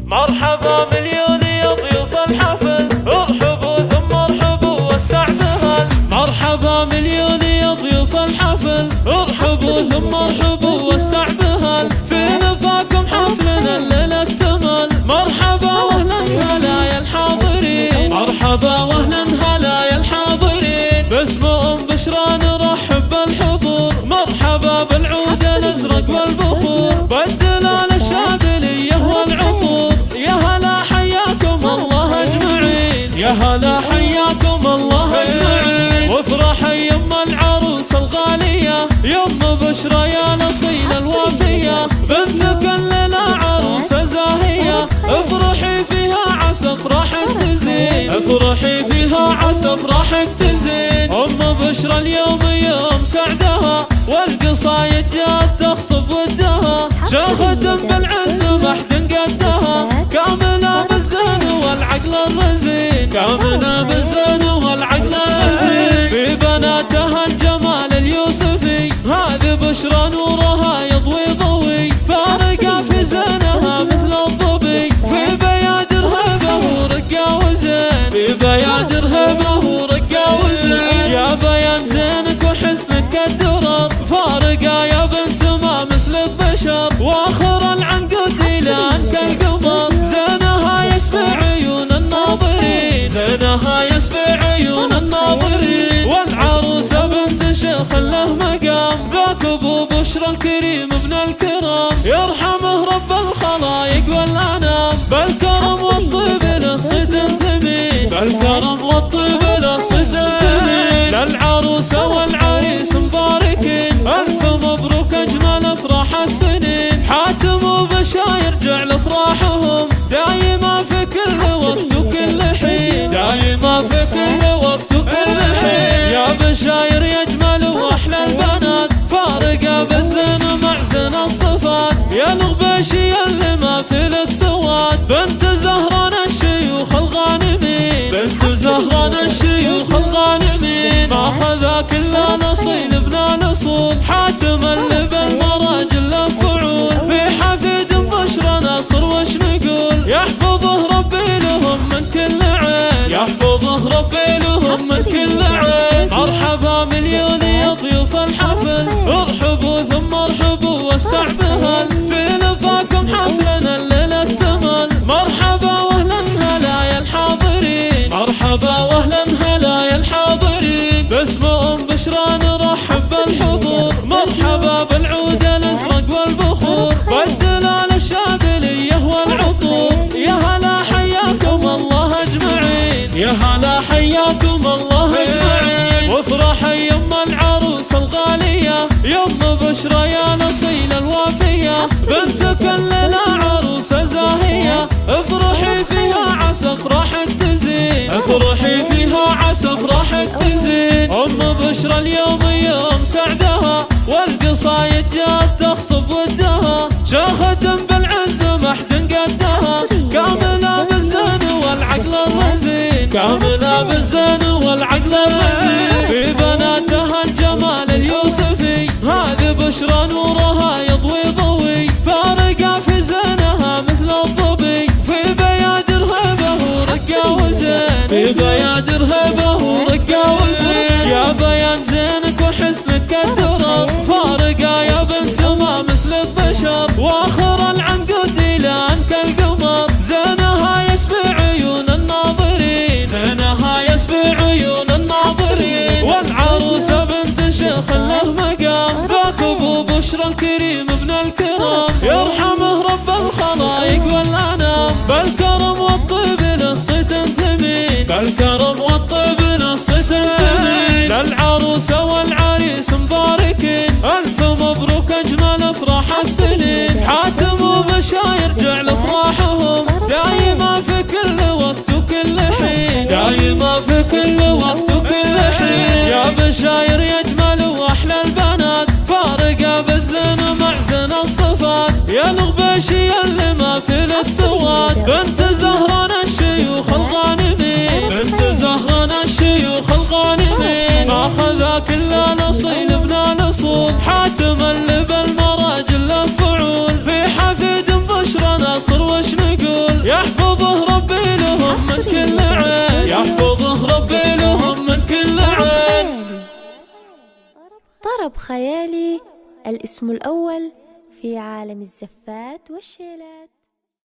مرحبا مليون يا ضيوف الحفل، ارحبوا ثم ارحبوا واستعدها. مرحبا مليون يا ضيوف الحفل، ارحبوا ثم ارحبوا واستعدها. في نفاكم حفلنا الليلة اكتمل، مرحبا واهلا هلا يا الحاضرين، مرحبا واهلا هلا يا الحاضرين. باسم بشرى نرحب بالحضور، مرحبا بالعود الازرق والبخور، بالدلال الشاذليه والعطور. يا هلا حياكم الله اجمعين، يا هلا حياكم الله اجمعين. وافرح يم العروس الغاليه، يم بشرى يا الاصيل الوافيه، بنتك الليله عروسه زاهيه. افرحي فيها عسى افراحك تزين، افرحي فيها عسى افراحك تزين. بشرى اليوم يوم سعدها، والقصايد جات تخطب ودها، شيخة بالعز ما حد قدها. كاملة بالزين والعقل الرزين، كاملة بالزين والعقل الرزين. في بناتها الجمال اليوسفي، هذه بشرى نورها يضوي ضوي، فارقة في زينها مثل الظبي. في بيادر هبه ورقة وزين، في بيادر هبه ورقة وزين. يا بيان زينك وحسنك كالدرر، فارقة يا بنت ما مثل البشر، واخر العنقود لان كالقمر. زينها يسبع عيون الناظرين، زينها يسبع عيون الناظرين. والعروسة بنت شيخ له مقام، ذاك ابو بشرى الكريم ابن الكرام، يرحمه رب الخلايق والانام. بالكرم والطيب للصيت ثمين، بالكرم والطيب للصيت ثمين. للعروسة والعريس مباركين، ألف مبروك أجمل أفراح السنين. حاتم وبشاير جعل أفراحهم دايما في كل وقت وكل حين، دايما في كل وقت وكل حين. يا بشاير يا أجمل وأحلى البنات، فارقة بالزين مع زين الصفات. يا الغباشي اللي ما في لك سواد، بنت زهران الشيوخ الغانمين، بنت زهران الشيوخ الغانمين. ما خذا كل نصيل ابن الاصول، حاتم اللي بالمراجل الفعول. في حفيد بشرى ناصر وش نقول، يحفظه ربي لهم من كل عين، يحفظه ربي لهم من كل عين. مرحبا مليون يا ضيوف الحفل، ارحبوا ثم ارحبوا واستعدها. في نفاكم حفلنا الليله اكتمل، مرحبا واهلا هلا يا الحاضرين، مرحبا واهلا هلا يا الحاضرين. باسم بشرى نرحب بالحضور، مرحبا بالعود الازرق والبخور، بالدلال الشاذليه والعطور. يا هلا حياكم الله اجمعين، يا هلا حياكم الله اجمعين. وافرح يم العروس الغاليه، يم بشرى يا الاصيل الوافيه، بنتك الليله عروسه زاهيه. افرحي فيها عسى افراحك تزين، افرحي فيها عسى افراحك تزين. بشرى اليوم يوم سعدها، والقصايد جات تخطب ودها، شيخة بالعز ما حد قدها. كاملة بالزين والعقل الرزين، كاملة بالزين والعقل الرزين. في بناتها الجمال اليوسفي، هذه بشرى نورها يضوي ضوي، فارقة في زينها مثل الظبي. في بيادر هبه ورقة وزين، في بيادر هبه ورقة وزين. يا بيان زينك وحسنك كالدرر، فارقة يا بنت ما مثل البشر، واخر العنقود لان كالقمر. زينها يسبع عيون الناظرين، زينها يسبع عيون الناظرين. والعروسة بنت شيخ له مقام، ذاك ابو بشرى الكريم ابن الكرام، يرحمه رب الخلايق والانام. بالكرم والطيب للصيت ثمين، بالكرم والطيب للصيت ثمين. للعروسة والعريس مباركين، ألف مبروك أجمل أفراح السنين. حاتم وبشاير جعل أفراحهم دايما في كل وقت وكل حين، دايما في كل وقت وكل حين. يا بشاير يا أجمل وأحلى البنات، فارقة بالزين مع زين الصفات. يا الغباشي اللي ما في لك سواد، بنت زهران الشيوخ الغانمين، بنت زهران الشيوخ الغانمين. ما خذا كل نصيل ابن الاصول، حاتم اللي بالمراجل الفعول. في حفيد بشرى ناصر وش نقول، طرب خيالي الاسم الأول في عالم الزفات والشيلات.